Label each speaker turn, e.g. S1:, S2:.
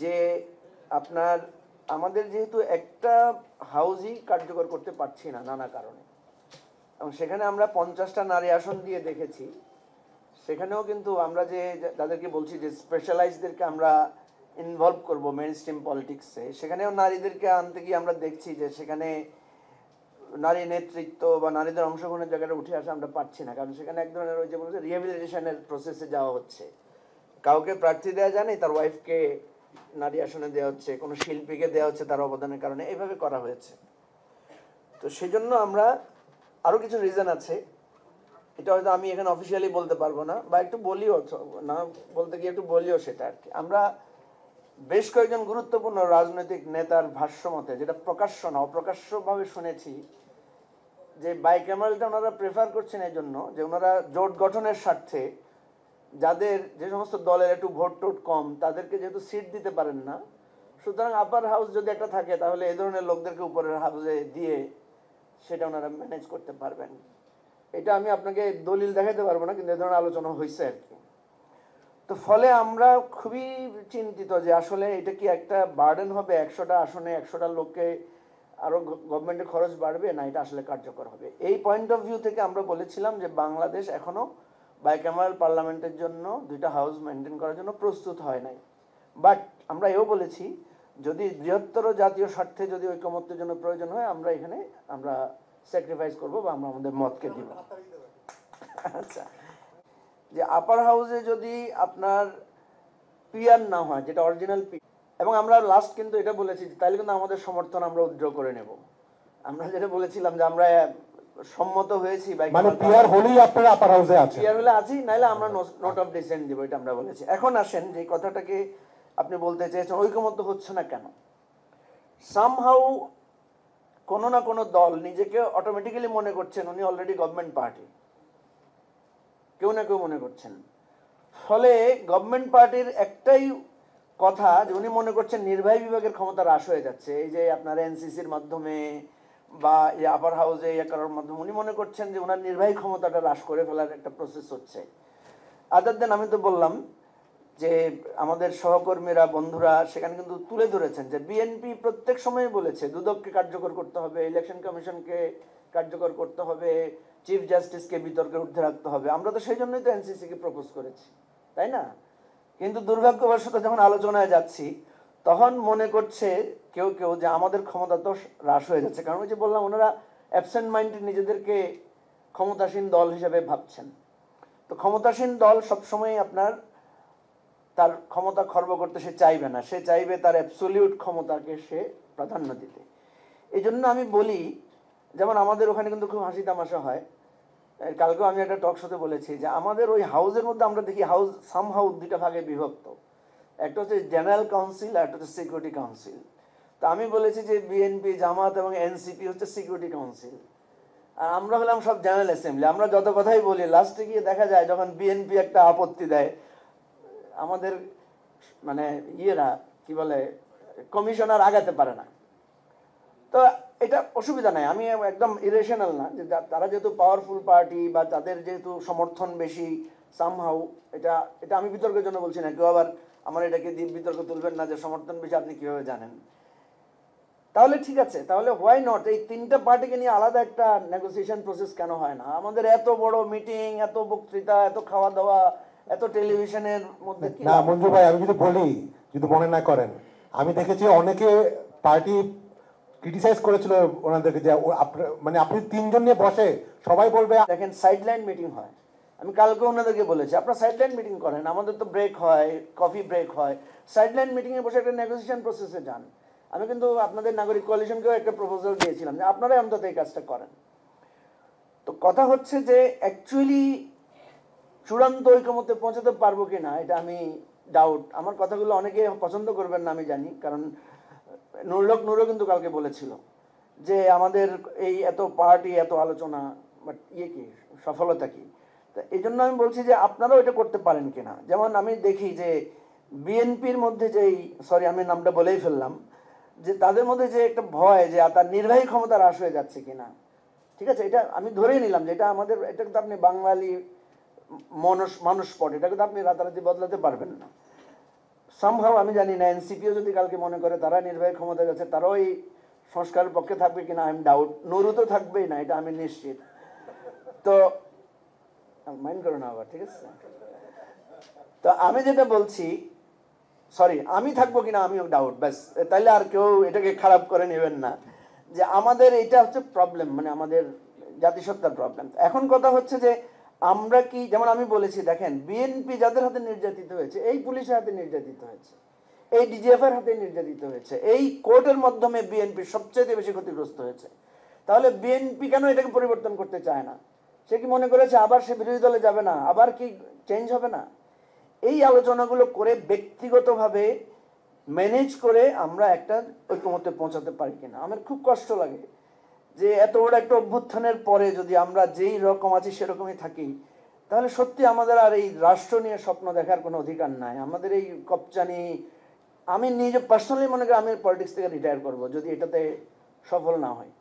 S1: যে আপনার আমাদের যেহেতু একটা হাউসই কার্যকর করতে পারছি না নানা কারণে, এবং সেখানে আমরা 50টা নারী আসন দিয়ে দেখেছি, সেখানেও কিন্তু আমরা যে তাদেরকে বলছি যে স্পেশালাইজদেরকে আমরা ইনভলভ করব মেইন স্ট্রিম পলিটিক্সে, সেখানেও নারীদেরকে আনতে গিয়ে আমরা দেখছি যে সেখানে নারী নেতৃত্ব বা নারীদের অংশগ্রহণের জায়গাটা উঠে আসা আমরা পাচ্ছি না, কারণ সেখানে এক ধরনের ওই যে বলছে রিহ্যাবিলিটেশনের প্রসেসে যাওয়া হচ্ছে। কাউকে প্রার্থী দেওয়া যায় না, তার ওয়াইফকে নারী আসনে দেওয়া হচ্ছে, কোনো শিল্পীকে দেওয়া হচ্ছে তার অবদানের কারণে, এইভাবে করা হয়েছে। তো সেই জন্য আমরা আরও কিছু রিজন আছে, এটা হয়তো আমি এখানে অফিসিয়ালি বলতে পারবো না, বা একটু বলিও না, বলতে গিয়ে একটু বলিও সেটা আর কি। আমরা বেশ কয়েকজন গুরুত্বপূর্ণ রাজনৈতিক নেতার ভাষ্য মতে, যেটা প্রকাশ্য না অপ্রকাশ্যভাবে শুনেছি, যে বাইক্যামেরালটা ওনারা প্রেফার করছেন এই জন্য যে ওনারা জোট গঠনের স্বার্থে যাদের যে সমস্ত দলের একটু ভোট টোট কম তাদেরকে যেহেতু সিট দিতে পারেন না, সুতরাং আপার হাউস যদি একটা থাকে তাহলে এই ধরনের লোকদেরকে উপরের হাউসে দিয়ে সেটা ওনারা ম্যানেজ করতে পারবেন। এটা আমি আপনাকে দলিল দেখাতে পারবো না, কিন্তু এই ধরনের আলোচনা হয়েছে আর কি। তো ফলে আমরা খুবই চিন্তিত যে আসলে এটা কি একটা বার্ডেন হবে, 100টা আসনে 100টা লোককে আরো গভর্নমেন্টের খরচ বাড়বে, না এটা আসলে কার্যকর হবে। এই পয়েন্ট অফ ভিউ থেকে আমরা বলেছিলাম যে বাংলাদেশ এখনো বাইক্যামেরাল পার্লামেন্টের জন্য 2টা হাউস মেনটেন করার জন্য প্রস্তুত হয় নাই। বাট আমরা এও বলেছি যদি বৃহত্তর জাতীয় স্বার্থে যদি ঐকমত্যের জন্য প্রয়োজন হয় আমরা এখানে আমরা স্যাক্রিফাইস করবো বা আমরা আমাদের মতকে দিব। আচ্ছা, যে আপার হাউসে যদি আপনার পিয়ার না হয়, যেটা অরিজিনাল পি, এবং আমরা লাস্ট কিন্তু এটা বলেছি তাহলে কিন্তু আমাদের সমর্থন আমরা উইথড্র করে নেব। আমরা যেটা বলেছিলাম যে আমরা সম্মত হয়েছি,
S2: মানে পিয়ার হলেই আপনারা আপার হাউসে আছেন,
S1: পিয়ার হলে আছি, নাইলে আমরা নোট অফ ডিসেন্ট দিব, এটা আমরা বলেছি। এখন আসেন যে কথাটাকে আপনি বলতে চেয়েছেন ঐকমত্য হচ্ছে না কেন। সামহাউ কোনো না কোনো দল নিজেকে অটোমেটিক্যালি মনে করছেন উনি অলরেডি গভর্নমেন্ট পার্টি, কেউ না কেউ মনে করছেন। ফলে গভর্নমেন্ট পার্টির একটাই কথা যে উনি মনে করছেন নির্বাহী বিভাগের ক্ষমতা হ্রাস হয়ে যাচ্ছে, এই যে আপনার এনসিসির মাধ্যমে বা এই আপার হাউসে ইয়ে করার মাধ্যমে উনি মনে করছেন যে ওনার নির্বাহী ক্ষমতাটা হ্রাস করে ফেলার একটা প্রসেস হচ্ছে। আদার দেন আমি তো বললাম যে আমাদের সহকর্মীরা বন্ধুরা সেখানে কিন্তু তুলে ধরেছেন যে বিএনপি প্রত্যেক সময় বলেছে দুদককে কার্যকর করতে হবে, ইলেকশন কমিশনকে কার্যকর করতে হবে, চিফ জাস্টিসকে বিতর্কের ঊর্ধ্বে রাখতে হবে। আমরা তো সেই জন্যই তো এনসিসিকে প্রপোজ করেছি, তাই না? কিন্তু দুর্ভাগ্যবশত যখন আলোচনায় যাচ্ছি তখন মনে করছে কেউ কেউ যে আমাদের ক্ষমতা তো হ্রাস হয়ে যাচ্ছে, কারণ ওই যে বললাম ওনারা অ্যাবসেন্ট মাইন্ডেড নিজেদেরকে ক্ষমতাসীন দল হিসেবে ভাবছেন। তো ক্ষমতাসীন দল সবসময় আপনার তার ক্ষমতা খর্ব করতে সে চাইবে না, সে চাইবে তার অ্যাবসলিউট ক্ষমতাকে সে প্রাধান্য দিতে। এই জন্য আমি বলি, যেমন আমাদের ওখানে কিন্তু খুব হাসি তামাশা হয়, কালকেও আমি একটা টক শোতে বলেছি যে আমাদের ওই হাউসের মধ্যে আমরা দেখি হাউস সাম হাউস 2টা ভাগে বিভক্ত, একটা হচ্ছে জেনারেল কাউন্সিল আর একটা হচ্ছে সিকিউরিটি কাউন্সিল। তো আমি বলেছি যে বিএনপি জামাত এবং এনসিপি হচ্ছে সিকিউরিটি কাউন্সিল, আর আমরা হলাম সব জেনারেল অ্যাসেম্বলি। আমরা যত কথাই বলি লাস্টে গিয়ে দেখা যায় যখন বিএনপি একটা আপত্তি দেয় আমাদের মানে ইয়েরা কি বলে কমিশনার আগাতে পারে না। তো এটা অসুবিধা নাই, আমি একদম ইরেশনাল না যে তারা যেহেতু পাওয়ারফুল পার্টি বা তাদের যেহেতু সমর্থন বেশি সামহাউ, এটা এটা আমি বিতর্কের জন্য বলছি না, কেউ আবার আমার এটাকে দিয়ে বিতর্ক তুলবেন না যে সমর্থন বেশি আপনি কিভাবে জানেন। তাহলে ঠিক আছে, তাহলে হোয়াই নট এই 3টা পার্টিকে নিয়ে আলাদা একটা নেগোসিয়েশন প্রসেস কেন হয় না? আমাদের এত বড় মিটিং, এত বক্তৃতা, এত খাওয়া দাওয়া, এত টেলিভিশনের মধ্যে
S2: না মঞ্জু ভাই আমি যদি বলি, যদি মনে না করেন, আমি দেখেছি অনেকে পার্টি ক্রিটিসাইজ করেছিল ওনাদেরকে যে মানে আপনি 3জন নিয়ে বসে সবাই বলবে।
S1: দেখেন সাইডলাইন মিটিং হয়, আমি কালকে ওনাদেরকে বলেছি আপনারা সাইডলাইন মিটিং করেন, আমাদের তো ব্রেক হয়, কফি ব্রেক হয়, সাইডলাইন মিটিংয়ে বসে একটা নেগোসিয়েশন প্রসেসে যান। আমি কিন্তু আপনাদের নাগরিক কোয়ালিশনকেও একটা প্রপোজাল দিয়েছিলাম যে আপনারাই অন্তত এই কাজটা করেন। তো কথা হচ্ছে যে অ্যাকচুয়ালি চূড়ান্ত ঐকমত্যে পৌঁছাতে পারবো কি না এটা আমি ডাউট। আমার কথাগুলো অনেকে পছন্দ করবেন না আমি জানি, কারণ নুরও কিন্তু কালকে বলেছিল যে আমাদের এই এত পার্টি এত আলোচনা বাট ইয়ে কি সফলতা কি। তো এই জন্য আমি বলছি যে আপনারাও এটা করতে পারেন কিনা। যেমন আমি দেখি যে বিএনপির মধ্যে যেই, সরি আমি নামটা বলেই ফেললাম, যে তাদের মধ্যে যে একটা ভয় যে তার নির্বাহী ক্ষমতা হ্রাস হয়ে যাচ্ছে কিনা। ঠিক আছে, এটা আমি ধরেই নিলাম যে এটা আমাদের, এটা কিন্তু আপনি বাঙালি মানুষ পট, এটা কিন্তু আপনি রাতারাতি বদলাতে পারবেন না। সামহাও আমি জানি না এনসিপিও যদি কালকে মনে করে তারা নির্বাহী ক্ষমতা গেছে, তারাও এই সংস্কারের পক্ষে থাকবে কিনা আই এম ডাউট। নুরু তো থাকবেই না, এটা আমি নিশ্চিত। তো মাইন্ড করো না আবার, ঠিক আছে? তো আমি যেটা বলছি, সরি, আমি থাকবো কিনা আমিও ডাউট, ব্যাস। তাইলে আর কেউ এটাকে খারাপ করে নেবেন না, যে আমাদের এটা হচ্ছে প্রবলেম, মানে আমাদের জাতিসত্তার প্রবলেম। এখন কথা হচ্ছে যে আমরা কি, যেমন আমি বলেছি, দেখেন বিএনপি যাদের হাতে নির্যাতিত হয়েছে, এই পুলিশের হাতে নির্যাতিত হয়েছে, এই ডিজিএফ এর হাতে নির্যাতিত হয়েছে, এই কোর্টের মাধ্যমে বিএনপি সবচেয়ে বেশি ক্ষতিগ্রস্ত হয়েছে। তাহলে বিএনপি কেন এটাকে পরিবর্তন করতে চায় না? সে কি মনে করেছে আবার সে বিরোধী দলে যাবে না, আবার কি চেঞ্জ হবে না? এই আলোচনাগুলো করে ব্যক্তিগতভাবে ম্যানেজ করে আমরা একটা ঐক্যমত্যে পৌঁছাতে পারি কিনা। আমার খুব কষ্ট লাগে যে এত বড় একটা অভ্যুত্থানের পরে যদি আমরা যেই রকম আছি সেরকমই থাকি, তাহলে সত্যি আমাদের আর এই রাষ্ট্র নিয়ে স্বপ্ন দেখার কোনো অধিকার নাই। আমাদের এই কপচানি, আমি নিজে পার্সোনালি মনে করি আমি পলিটিক্স থেকে রিটায়ার করব যদি এটাতে সফল না হয়।